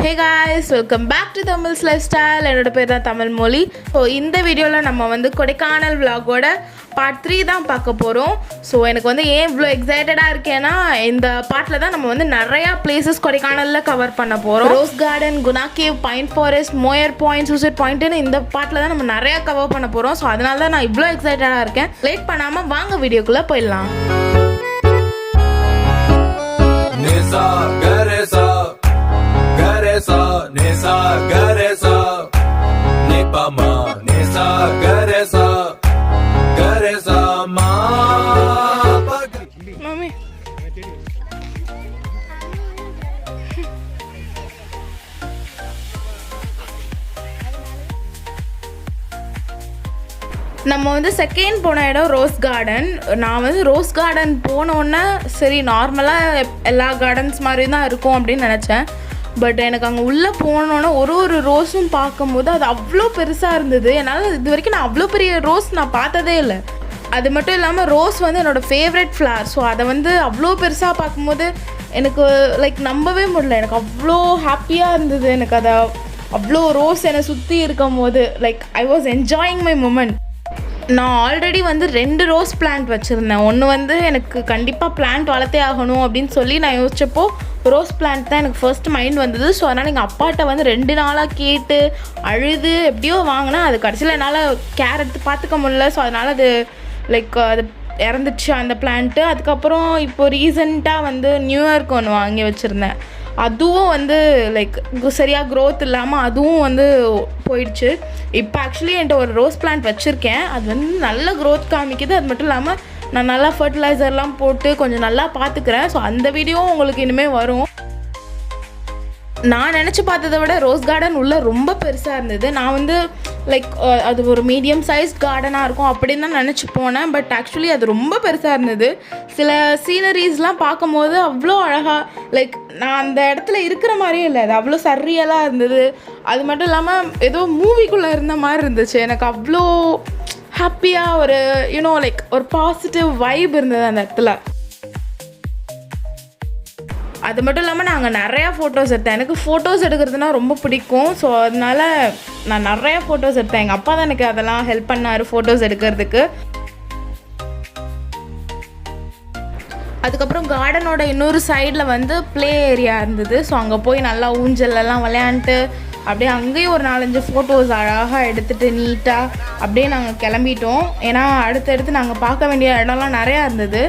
Hey guys, welcome back to Tamil's Lifestyle. என்னோட பேர் தான் தமிழ் மொழி. ஸோ இந்த வீடியோவில் நம்ம வந்து கொடைக்கானல் vlogோட பார்ட் 3 தான் பார்க்க போகிறோம். ஸோ எனக்கு வந்து ஏன் இவ்வளோ எக்ஸைட்டடாக இருக்கேன்னா இந்த பார்ட்டில் தான் நம்ம வந்து நிறையா பிளேசஸ் கொடைக்கானலில் கவர் பண்ண போகிறோம். Rose garden, Guna cave, pine forest, Moir point, suicide பாயிண்ட்டுன்னு இந்த பார்ட்டில் தான் நம்ம நிறையா கவர் பண்ண போகிறோம். ஸோ அதனால தான் நான் இவ்வளோ எக்ஸைட்டடாக இருக்கேன். லேட் பண்ணாமல் வாங்க வீடியோக்குள்ளே போயிடலாம். Garesa, nesa, garesa, nipama, nesa, garesa, garesa, ma. Mami. நம்ம வந்து செகண்ட் போன இடம் ரோஸ் கார்டன். நான் வந்து ரோஸ் கார்டன் போனோன்னே சரி நார்மலாக எல்லா கார்டன்ஸ் மாதிரி தான் இருக்கும் அப்படின்னு நினச்சேன். பட் எனக்கு அங்கே உள்ளே போனோன்னே ஒரு ரோஸும் பார்க்கும்போது அது அவ்வளோ பெருசாக இருந்தது. என்னால் இது வரைக்கும் நான் அவ்வளோ பெரிய ரோஸ் நான் பார்த்ததே இல்லை. அது மட்டும் இல்லாமல் ரோஸ் வந்து என்னோடய ஃபேவரட் ஃப்ளவர். ஸோ அதை வந்து அவ்வளோ பெருசாக பார்க்கும்போது எனக்கு லைக் நம்பவே முடியல. எனக்கு அவ்வளோ ஹாப்பியாக இருந்தது. எனக்கு அதை அவ்வளோ ரோஸ் என்னை சுற்றி இருக்கும் போது like I was enjoying my moment. நான் ஆல்ரெடி வந்து 2 ரோஸ் பிளான்ட் வச்சுருந்தேன். ஒன்று வந்து எனக்கு கண்டிப்பாக பிளான்ட் வளர்த்தே ஆகணும் அப்படின்னு சொல்லி நான் யோசிச்சப்போ ரோஸ் பிளான்ட் தான் எனக்கு ஃபர்ஸ்ட் மைண்ட் வந்தது. ஸோ அதனால் எங்கள் அப்பாட்ட வந்து 2 நாளாக கேட்டு அழுது எப்படியோ வாங்கினா அது கடைசியில் என்னால் கேர் எடுத்து பார்த்துக்க முடியல. ஸோ அதனால் அது லைக் அது இறந்துச்சு அந்த பிளான்ட்டு. அதுக்கப்புறம் இப்போது ரீசெண்டாக வந்து நியூ இயர்க்கு ஒன்று வாங்கி வச்சுருந்தேன். அதுவும் வந்து லைக் சரியாக க்ரோத் இல்லாமல் அதுவும் வந்து போயிடுச்சு. இப்போ ஆக்சுவலி என்கிட்ட ஒரு ரோஸ் பிளான்ட் வச்சுருக்கேன். அது வந்து நல்ல க்ரோத் காமிக்குது. அது மட்டும் இல்லாமல் நான் நல்லா ஃபர்டிலைசர்லாம் போட்டு கொஞ்சம் நல்லா பார்த்துக்கிறேன். ஸோ அந்த வீடியோவும் உங்களுக்கு இனிமேல் வரும். நான் நினச்சி பார்த்ததை விட ரோஸ் கார்டன் உள்ளே ரொம்ப பெருசாக இருந்தது. நான் வந்து லைக் அது ஒரு மீடியம் சைஸ் கார்டனாக இருக்கும் அப்படின்னு தான் நினச்சி போனேன். பட் ஆக்சுவலி அது ரொம்ப பெருசாக இருந்தது. சில சீனரிஸ்லாம் பார்க்கும்போது அவ்வளோ அழகாக லைக் நான் அந்த இடத்துல இருக்கிற மாதிரியே இல்லை. அது அவ்வளோ சர்ரியலாக இருந்தது. அது மட்டும் இல்லாமல் ஏதோ மூவிக்குள்ளே இருந்த மாதிரி இருந்துச்சு. எனக்கு அவ்வளோ ஹாப்பியாக ஒரு யூனோ லைக் ஒரு பாசிட்டிவ் வைப் இருந்தது அந்த இடத்துல. அது மட்டும் இல்லாமல் நாங்கள் நிறையா ஃபோட்டோஸ் எடுத்தேன். எனக்கு ஃபோட்டோஸ் எடுக்கிறதுனா ரொம்ப பிடிக்கும். ஸோ அதனால் நான் நிறையா ஃபோட்டோஸ் எடுத்தேன். எங்கள் அப்பா தான் எனக்கு அதெல்லாம் ஹெல்ப் பண்ணார் ஃபோட்டோஸ் எடுக்கிறதுக்கு. அதுக்கப்புறம் கார்டனோட இன்னொரு சைடில் வந்து ப்ளே ஏரியா இருந்தது. ஸோ அங்கே போய் நல்லா ஊஞ்சல்லாம் விளையாண்டுட்டு அப்படியே அங்கேயும் ஒரு 4-5 ஃபோட்டோஸ் அழகாக எடுத்துகிட்டு நீட்டாக அப்படியே நாங்கள் கிளம்பிட்டோம். ஏன்னா அடுத்தடுத்து நாங்கள் பார்க்க வேண்டிய இடம்லாம் நிறையா இருந்தது.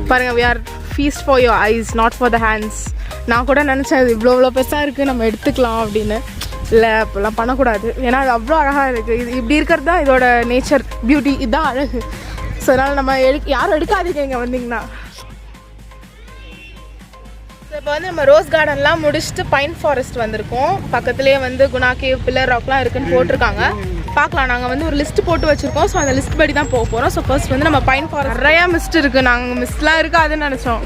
பாருங்கள், we are feast for your eyes, not for the hands. நான் கூட நினச்சேன் இது இவ்வளோ பெருசாக இருக்குது நம்ம எடுத்துக்கலாம் அப்படின்னு. இல்லை அப்போல்லாம் பண்ணக்கூடாது. ஏன்னா அது அவ்வளோ அழகாக இருக்குது. இது இப்படி இருக்கிறது தான் இதோட நேச்சர் பியூட்டி. இதுதான் அழகு. ஸோ அதனால் நம்ம யாரும் எடுக்காதீங்க இங்கே வந்தீங்கன்னா. ஸோ இப்போ வந்து நம்ம ரோஸ் கார்டன்லாம் முடிச்சுட்டு பைன் ஃபாரஸ்ட் வந்திருக்கோம். பக்கத்துலேயே வந்து குணா கேவ், பில்லர் ராக்லாம் இருக்குன்னு போட்டிருக்காங்க. பார்க்கலாம். நாங்கள் வந்து ஒரு லிஸ்ட் போட்டு வச்சுருக்கோம். ஸோ அந்த லிஸ்ட் படி தான் போக போகிறோம். ஸோ ஃபர்ஸ்ட் வந்து நம்ம பைன் ஃபாரஸ்ட் நிறையா மிஸ்ட் இருக்குது. நாங்கள் மிஸ்ட்லாம் இருக்காதுன்னு நினச்சோம்.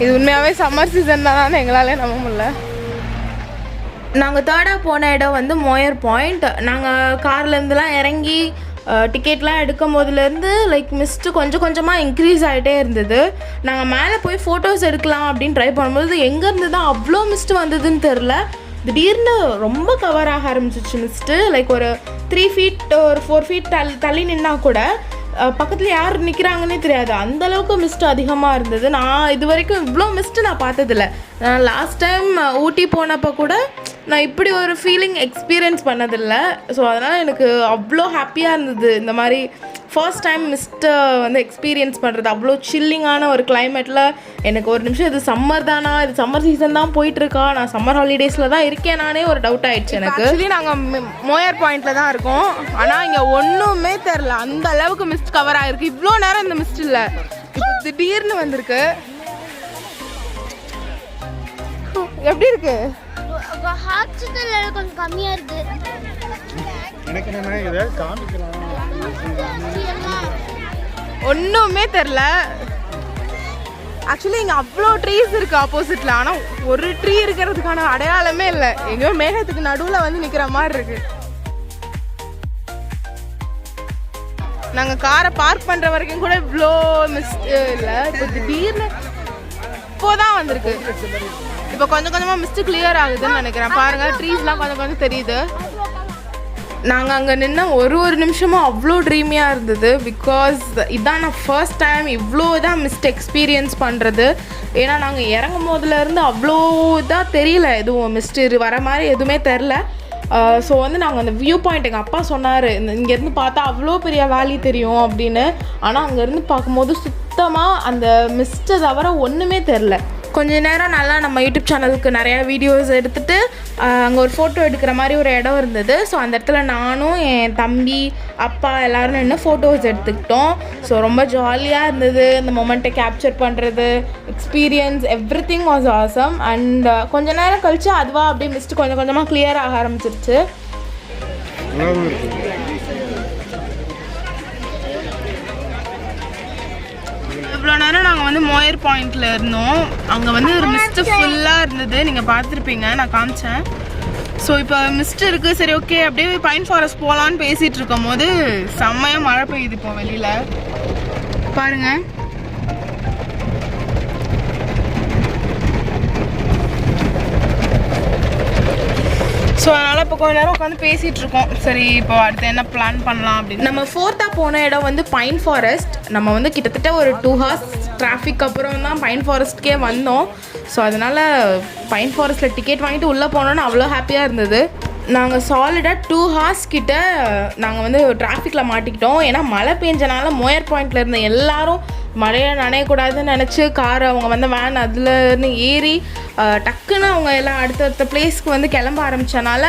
இது உண்மையாகவே சம்மர் சீசன் தான் எங்களாலே நம்ப முடியல. நாங்கள் தேர்டாக போன இடம் வந்து மோயர் பாயிண்ட். நாங்கள் கார்லேருந்துலாம் இறங்கி டிக்கெட்லாம் எடுக்கும் போதுலேருந்து லைக் மிஸ்ட்டு கொஞ்சம் கொஞ்சமாக இன்க்ரீஸ் ஆகிட்டே இருந்தது. நாங்கள் மேலே போய் ஃபோட்டோஸ் எடுக்கலாம் அப்படின்னு ட்ரை பண்ணும்போது எங்கேருந்து தான் அவ்வளோ மிஸ்ட்டு வந்ததுன்னு தெரில. திடீர்னு ரொம்ப கவர் ஆக ஆரம்பிச்சிச்சு மிஸ்ட்டு. லைக் ஒரு 3 ஃபீட் ஒரு 4 ஃபீட் தள்ளி நின்னா கூட பக்கத்தில் யார் நிற்கிறாங்கன்னே தெரியாது. அந்தளவுக்கு மிஸ்ட்டு அதிகமாக இருந்தது. நான் இது வரைக்கும் இவ்வளோ மிஸ்ட்டு நான் பார்த்ததில்ல. நான் லாஸ்ட் டைம் ஊட்டி போனப்போ கூட நான் இப்படி ஒரு ஃபீலிங் எக்ஸ்பீரியன்ஸ் பண்ணதில்லை. ஸோ அதனால் எனக்கு அவ்வளோ ஹாப்பியாக இருந்தது இந்த மாதிரி ஃபர்ஸ்ட் டைம் மிஸ்ட்டை வந்து எக்ஸ்பீரியன்ஸ் பண்ணுறது. அவ்வளோ சில்லிங்கான ஒரு கிளைமேட்டில் எனக்கு ஒரு நிமிஷம் இது சம்மர் தானா, இது சம்மர் சீசன் தான் போயிட்டுருக்கா, நான் சம்மர் ஹாலிடேஸில் தான் இருக்கேன் நானே ஒரு டவுட் ஆகிடுச்சு எனக்கு. ஆக்சுவலி நாங்கள் மோயர் பாயிண்டில் தான் இருக்கோம். ஆனால் இங்கே ஒன்றுமே தெரில. அந்த அளவுக்கு மிஸ்ட் கவர் ஆகிருக்கு. இவ்வளோ நேரம் இந்த மிஸ்ட் இல்லை, இப்போ திடீர்னு வந்திருக்கு. எப்படி இருக்கு? கொஞ்சம் கம்மியா இருக்கு. ஒன்றுமே தெரில. ஆக்சுவலி இங்கே அவ்வளோ ட்ரீஸ் இருக்குது ஆப்போசிட்டில். ஆனால் ஒரு ட்ரீ இருக்கிறதுக்கான அடையாளமே இல்லை. எங்கேயோ மேகத்துக்கு நடுவில் வந்து நிற்கிற மாதிரி இருக்குது. நாங்கள் காரை பார்க் பண்ணுற வரைக்கும் கூட இவ்வளோ மிஸ்ட் இல்லை. இப்போ திடீர்னு இப்போதான் வந்திருக்கு. இப்போ கொஞ்சம் கொஞ்சமாக மிஸ்ட் கிளியர் ஆகுதுன்னு நினைக்கிறேன். பாருங்கள், ட்ரீஸ்லாம் கொஞ்சம் கொஞ்சம் தெரியுது. நாங்கள் அங்கே நின்று ஒரு நிமிஷமும் அவ்வளோ ட்ரீமியாக இருந்தது. பிகாஸ் இதான் நான் ஃபர்ஸ்ட் டைம் இவ்வளோ தான் மிஸ்ட் எக்ஸ்பீரியன்ஸ் பண்ணுறது. ஏன்னா நாங்கள் இறங்கும் போதுலேருந்து அவ்வளோ இதாக தெரியல, எதுவும் மிஸ்ட் வர மாதிரி எதுவுமே தெரில. ஸோ வந்து நாங்கள் அந்த வியூ பாயிண்ட் எங்கள் அப்பா சொன்னார், இங்கேருந்து பார்த்தா அவ்வளோ பெரிய வேலி தெரியும் அப்படின்னு. ஆனால் அங்கேருந்து பார்க்கும்போது சுத்தமாக அந்த மிஸ்ட்டை தவிர ஒன்றுமே தெரில. கொஞ்ச நேரம் நல்லா நம்ம யூடியூப் சேனலுக்கு நிறையா வீடியோஸ் எடுத்துகிட்டு அங்கே ஒரு ஃபோட்டோ எடுக்கிற மாதிரி ஒரு இடம் இருந்தது. ஸோ அந்த இடத்துல நானும் என் தம்பி அப்பா எல்லோரும் நின்று ஃபோட்டோஸ் எடுத்துக்கிட்டோம். ஸோ ரொம்ப ஜாலியாக இருந்தது அந்த மொமெண்ட்டை கேப்சர் பண்ணுறது. Experience everything was awesome. And கொஞ்ச நேரம் கழித்து அதுவாக அப்படியே மிஸ்ட்டு கொஞ்சம் கொஞ்சமாக கிளியர் ஆக ஆரம்பிச்சிருச்சு. இவ்வளோ நேரம் நாங்கள் வந்து மோயர் பாயிண்டில் இருந்தோம். அங்கே வந்து ஒரு மிஸ்ட்டு ஃபுல்லாக இருந்தது, நீங்கள் பார்த்துருப்பீங்க, நான் காமிச்சேன். ஸோ இப்போ மிஸ்ட் இருக்குது, சரி ஓகே அப்படியே பைன் ஃபாரஸ்ட் போகலான்னு பேசிகிட்டு இருக்கும் போது செம்மையாக மழை பெய்யுது இப்போ வெளியில் பாருங்கள். ஸோ அதனால் இப்போ கொஞ்ச நேரம் உட்காந்து பேசிகிட்டு இருக்கோம். சரி இப்போ அடுத்து என்ன பிளான் பண்ணலாம் அப்படின்னு. நம்ம 4th போன இடம் வந்து பைன் ஃபாரஸ்ட். நம்ம வந்து கிட்டத்தட்ட ஒரு 2 hours டிராஃபிக் அப்புறம் தான் பைன் ஃபாரஸ்ட்கே வந்தோம். ஸோ அதனால் பைன் ஃபாரஸ்ட்டில் டிக்கெட் வாங்கிட்டு உள்ளே போனோன்னு அவ்வளோ ஹாப்பியாக இருந்தது. நாங்கள் சாலிடாக 2 hours கிட்ட நாங்கள் வந்து டிராஃபிக்கில் மாட்டிக்கிட்டோம். ஏன்னா மழை பெஞ்சனால மோயர் பாயிண்டில் இருந்த எல்லாரும் மழையில் நனையக்கூடாதுன்னு நினச்சி கார் அவங்க வந்து வேன் அதுலன்னு ஏறி டக்குன்னு அவங்க எல்லாம் அடுத்தடுத்த பிளேஸ்க்கு வந்து கிளம்ப ஆரம்பித்தனால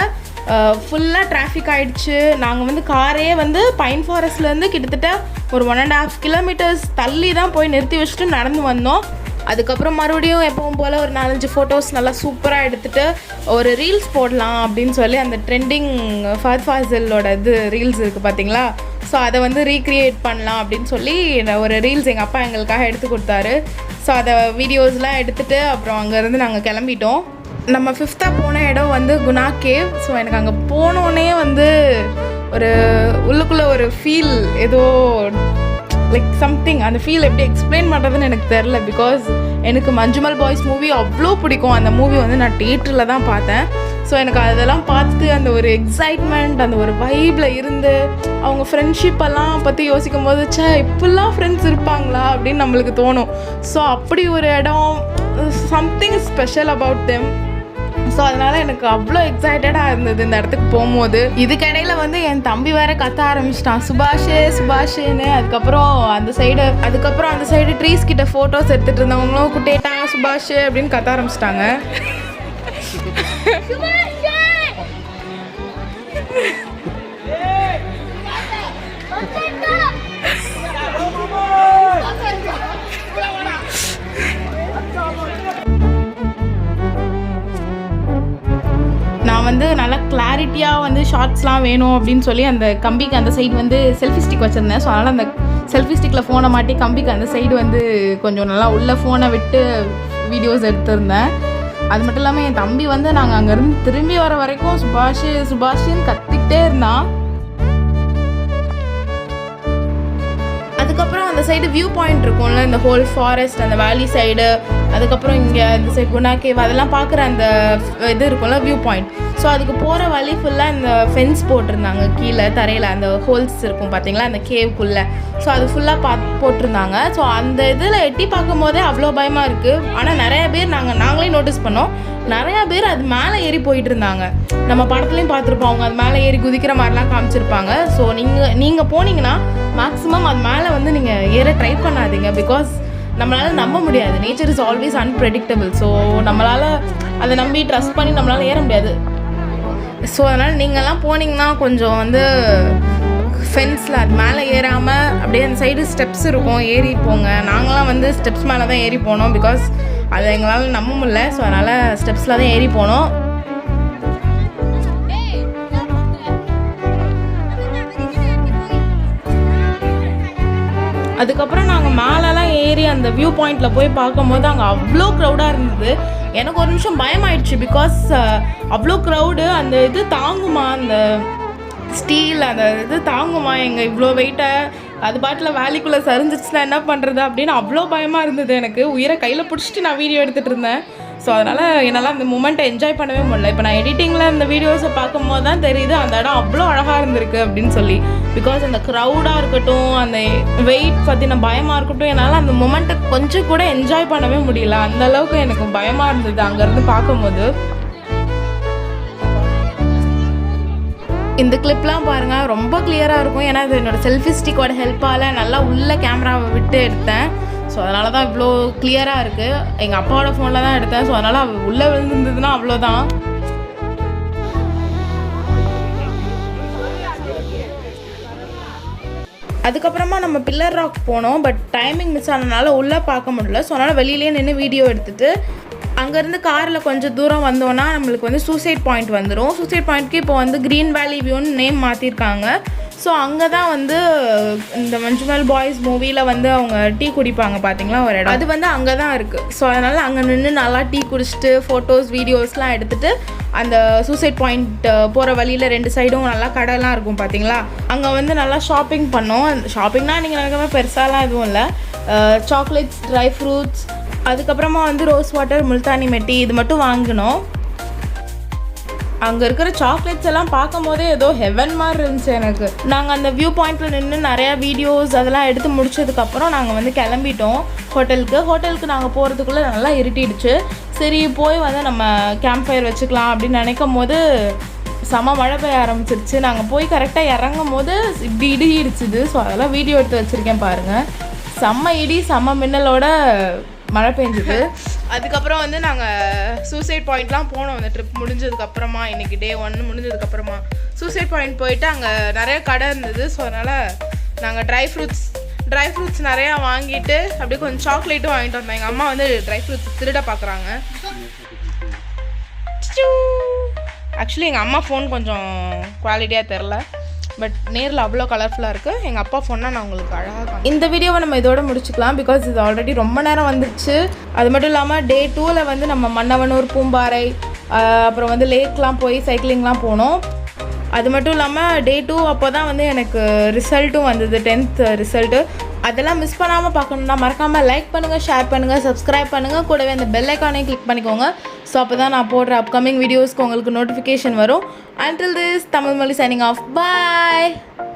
ஃபுல்லாக டிராஃபிக் ஆகிடுச்சு. நாங்கள் வந்து காரையே வந்து பைன் ஃபாரஸ்ட்லேருந்து கிட்டத்தட்ட ஒரு 1.5 kilometers தள்ளி தான் போய் நிறுத்தி வச்சுட்டு நடந்து வந்தோம். அதுக்கப்புறம் மறுபடியும் எப்பவும் போல் ஒரு 4-5 ஃபோட்டோஸ் நல்லா சூப்பராக எடுத்துகிட்டு ஒரு ரீல்ஸ் போடலாம் அப்படின்னு சொல்லி அந்த ட்ரெண்டிங் ஃபஹத் ஃபாசிலோட இது ரீல்ஸ் இருக்குது பார்த்தீங்களா. ஸோ அதை வந்து ரீக்ரியேட் பண்ணலாம் அப்படின்னு சொல்லி ஒரு ரீல்ஸ் எங்கள் அப்பா எங்களுக்காக எடுத்து கொடுத்தாரு. ஸோ அதை வீடியோஸ்லாம் எடுத்துகிட்டு அப்புறம் அங்கேருந்து நாங்கள் கிளம்பிட்டோம். நம்ம 5th போன இடம் வந்து குணா கேவ். ஸோ எனக்கு அங்கே போனோடனே வந்து ஒரு உள்ளுக்குள்ளே ஒரு ஃபீல் ஏதோ லைக் சம்திங், அந்த ஃபீல் எப்படி எக்ஸ்பிளைன் பண்ணுறதுன்னு எனக்கு தெரில. பிகாஸ் எனக்கு மஞ்சுமல் பாய்ஸ் மூவி அவ்வளோ பிடிக்கும். அந்த மூவி வந்து நான் தியேட்டரில் தான் பார்த்தேன். ஸோ எனக்கு அதெல்லாம் பார்த்து அந்த ஒரு எக்ஸைட்மெண்ட், அந்த ஒரு வைப்பில் இருந்து அவங்க ஃப்ரெண்ட்ஷிப்பெல்லாம் பற்றி யோசிக்கும் போது இப்படிலாம் ஃப்ரெண்ட்ஸ் இருப்பாங்களா அப்படின்னு நம்மளுக்கு தோணும். ஸோ அப்படி ஒரு இடம், something special about them. So அதனால் எனக்கு அவ்வளோ எக்ஸைட்டடாக இருந்தது இந்த இடத்துக்கு போகும்போது. இதுக்கிடையில் வந்து என் தம்பி வேற கத்த ஆரம்பிச்சிட்டான், சுபாஷேன்னு. அதுக்கப்புறம் அந்த சைடு ட்ரீஸ் கிட்ட ஃபோட்டோஸ் எடுத்துகிட்டு இருந்தவங்களும் குட்டேட்டா சுபாஷ் அப்படின்னு கத்த ஆரம்பிச்சிட்டாங்க. நான் வந்து நல்லா கிளாரிட்டியாக வந்து ஷார்ட்ஸ்லாம் வேணும் அப்படின்னு சொல்லி அந்த கம்பிக்கு அந்த சைடு வந்து செல்ஃபி ஸ்டிக் வச்சுருந்தேன். ஸோ அதனால் அந்த செல்ஃபி ஸ்டிக்கில் ஃபோனை மாட்டி கம்பிக்கு அந்த சைடு வந்து கொஞ்சம் நல்லா உள்ளே ஃபோனை விட்டு வீடியோஸ் எடுத்திருந்தேன். அது மட்டும் இல்லாமல் என் தம்பி வந்து நாங்கள் அங்கேருந்து திரும்பி வர வரைக்கும் சுபாஷின்னு கத்திக்கிட்டே இருந்தான். அதுக்கப்புறம் அந்த சைடு வியூ பாயிண்ட் இருக்கும்ல, இந்த ஹோல் ஃபாரஸ்ட், அந்த வேலி சைடு, அதுக்கப்புறம் இங்கே இந்த சைடு குணா கேவ் அதெல்லாம் பார்க்குற அந்த இது இருக்கும்ல வியூ பாயிண்ட். ஸோ அதுக்கு போகிற வழி ஃபுல்லாக இந்த ஃபென்ஸ் போட்டிருந்தாங்க கீழே தரையில், அந்த ஹோல்ஸ் இருக்கும் பார்த்தீங்களா அந்த கேவுக்குள்ளே. ஸோ அது ஃபுல்லாக போட்டிருந்தாங்க. ஸோ அந்த இதில் எட்டி பார்க்கும் போதே அவ்வளோ பயமாக இருக்குது. ஆனால் நிறைய பேர் நாங்களே நோட்டீஸ் பண்ணோம், நிறையா பேர் அது மேலே ஏறி போயிட்டு இருந்தாங்க. நம்ம படத்துலையும் பார்த்துருப்போம், அவங்க அது மேலே ஏறி குதிக்கிற மாதிரிலாம் காமிச்சிருப்பாங்க. ஸோ நீங்கள் போனீங்கன்னா மேக்ஸிமம் அது மேலே வந்து நீங்கள் ஏற ட்ரை பண்ணாதீங்க. பிகாஸ் நம்மளால் நம்ப முடியாது, நேச்சர் இஸ் ஆல்வேஸ் அன்பிரெடிக்டபிள். ஸோ நம்மளால் அதை நம்பி ட்ரஸ்ட் பண்ணி நம்மளால் ஏற முடியாது. ஸோ அதனால் நீங்கள்லாம் போனீங்கன்னா கொஞ்சம் வந்து ஃபென்ஸில் அது மேலே ஏறாமல் அப்படியே அந்த சைடு ஸ்டெப்ஸ் இருக்கும், ஏறி போங்க. நாங்களாம் வந்து ஸ்டெப்ஸ் மேலே தான் ஏறி போனோம். பிகாஸ் அதை எங்களால் நம்ப முடியல. ஸோ அதனால் ஸ்டெப்ஸில் தான் ஏறி போனோம். அதுக்கப்புறம் நாங்கள் மேலெலாம் ஏறி அந்த வியூ பாயிண்டில் போய் பார்க்கும்போது அங்கே அவ்வளோ க்ரௌடாக இருந்தது. எனக்கு ஒரு நிமிஷம் பயமாயிடுச்சு. பிகாஸ் அவ்வளோ க்ரௌடு, அந்த இது தாங்குமா, அந்த ஸ்டீல் அந்த இது தாங்குமா, எங்கள் இவ்வளோ வெயிட்டை அது பாட்டில் வேலிக்குள்ளே சரிஞ்சிச்சுன்னா என்ன பண்ணுறது அப்படின்னு அவ்வளோ பயமாக இருந்தது எனக்கு. உயிரை கையில் பிடிச்சிட்டு நான் வீடியோ எடுத்துகிட்டு இருந்தேன். ஸோ அதனால் என்னால் அந்த மூமெண்ட்டை என்ஜாய் பண்ணவே முடியல. இப்போ நான் எடிட்டிங்கில் அந்த வீடியோஸை பார்க்கும்போது தான் தெரியுது அந்த இடம் அவ்வளோ அழகாக இருந்திருக்கு அப்படின்னு சொல்லி. பிகாஸ் அந்த க்ரௌடாக இருக்கட்டும், அந்த வெயிட் பற்றின பயமாக இருக்கட்டும், என்னால் அந்த மூமெண்ட்டை கொஞ்சம் கூட என்ஜாய் பண்ணவே முடியல. அந்தளவுக்கு எனக்கு பயமாக இருந்தது அங்கேருந்து பார்க்கும்போது. இந்த கிளிப்லாம் பாருங்கள், ரொம்ப கிளியராக இருக்கும். ஏன்னா இது என்னோடய செல்ஃபி ஸ்டிக்கோட ஹெல்ப்பால் நல்லா உள்ள கேமராவை விட்டு எடுத்தேன். ஸோ அதனால தான் இவ்வளோ கிளியராக இருக்குது. எங்கள் அப்பாவோட ஃபோனில் தான் எடுத்தேன். ஸோ அதனால் உள்ளே விழுந்துருந்ததுன்னா அவ்வளோதான். அதுக்கப்புறமா நம்ம பில்லர் ராக் போனோம். பட் டைமிங் மிஸ் ஆனதுனால உள்ளே பார்க்க முடியல. ஸோ அதனால் வெளியிலே நின்று வீடியோ எடுத்துகிட்டு அங்கேருந்து காரில் கொஞ்சம் தூரம் வந்தோன்னா நம்மளுக்கு வந்து சூசைட் பாயிண்ட் வந்துடும். சூசைட் பாயிண்ட்க்கு இப்போ வந்து க்ரீன் வேலி வியூன்னு நேம் மாற்றிருக்காங்க. ஸோ அங்கே தான் வந்து இந்த மஞ்சுமல் பாய்ஸ் மூவியில் வந்து அவங்க டீ குடிப்பாங்க பார்த்தீங்களா ஒரு இடம், அது வந்து அங்கே தான் இருக்குது. ஸோ அதனால் அங்கே நின்று நல்லா டீ குடிச்சிட்டு ஃபோட்டோஸ் வீடியோஸ்லாம் எடுத்துகிட்டு அந்த சூசைட் பாயிண்ட் போகிற வழியில் 2 சைடும் நல்லா கடைலாம் இருக்கும் பார்த்தீங்களா, அங்கே வந்து நல்லா ஷாப்பிங் பண்ணோம். ஷாப்பிங்னால் நீங்கள் நினைக்காம பெருசாலாம் எதுவும் இல்லை. சாக்லேட்ஸ், ட்ரை ஃப்ரூட்ஸ், அதுக்கப்புறமா வந்து ரோஸ் வாட்டர், முல்தானி மெட்டி இது மட்டும் வாங்கினோம். அங்கே இருக்கிற சாக்லேட்ஸ் எல்லாம் பார்க்கும் போதே ஏதோ ஹெவன் மாதிரி இருந்துச்சு எனக்கு. நாங்கள் அந்த வியூ பாயிண்டில் நின்று நிறையா வீடியோஸ் அதெல்லாம் எடுத்து முடிச்சதுக்கப்புறம் நாங்கள் வந்து கிளம்பிட்டோம் ஹோட்டலுக்கு நாங்கள் போகிறதுக்குள்ளே நல்லா இருட்டிடுச்சு. சரி போய் வந்து நம்ம கேம்ப் ஃபயர் வச்சுக்கலாம் அப்படின்னு நினைக்கும் போது செம்ம மழை பெய்ய ஆரம்பிச்சிருச்சு. நாங்கள் போய் கரெக்டாக இறங்கும் போது இப்படி இடி இடிச்சுது. ஸோ அதெல்லாம் வீடியோ எடுத்து வச்சுருக்கேன் பாருங்கள். செம்ம இடி செம்ம மின்னலோட மழை பெஞ்சுது. அதுக்கப்புறம் வந்து நாங்கள் சூசைட் பாயிண்ட்லாம் போனோம். அந்த ட்ரிப் முடிஞ்சதுக்கப்புறமா, இன்றைக்கி டே 1 முடிஞ்சதுக்கப்புறமா சூசைட் பாயிண்ட் போயிட்டு அங்கே நிறைய கடை இருந்தது. ஸோ அதனால் நாங்கள் ட்ரை ஃப்ரூட்ஸ் நிறையா வாங்கிட்டு அப்படியே கொஞ்சம் சாக்லேட்டும் வாங்கிட்டு வந்தோம். எங்கள் அம்மா வந்து ட்ரை ஃப்ரூட்ஸ் திருட பார்க்குறாங்க. ஆக்சுவலி எங்கள் அம்மா ஃபோன் கொஞ்சம் குவாலிட்டியாக தெரில, பட் நேரில் அவ்வளோ கலர்ஃபுல்லாக இருக்குது. எங்கள் அப்பா ஃபோன்னா நான் உங்களுக்கு அழகாக. இந்த வீடியோவை நம்ம இதோட முடிச்சுக்கலாம். பிகாஸ் இது ஆல்ரெடி ரொம்ப நேரம் வந்துச்சு. அது மட்டும் இல்லாமல் டே 2ல் வந்து நம்ம மன்னவனூர், பூம்பாறை, அப்புறம் வந்து லேக்லாம் போய் சைக்கிளிங்லாம் போனோம். அது மட்டும் இல்லாமல் டே 2 அப்போ தான் வந்து எனக்கு ரிசல்ட்டும் வந்தது, 10th ரிசல்ட்டு. அதெல்லாம் மிஸ் பண்ணாமல் பார்க்கணுன்னா மறக்காமல் லைக் பண்ணுங்கள், ஷேர் பண்ணுங்கள், சப்ஸ்கிரைப் பண்ணுங்கள். கூடவே அந்த பெல் ஐக்கானையும் கிளிக் பண்ணிக்கோங்க. ஸோ அப்போ தான் நான் போடுற அப்கமிங் வீடியோஸ்க்கு உங்களுக்கு நோட்டிஃபிகேஷன் வரும். Until this, Tamil Mali signing off. Bye.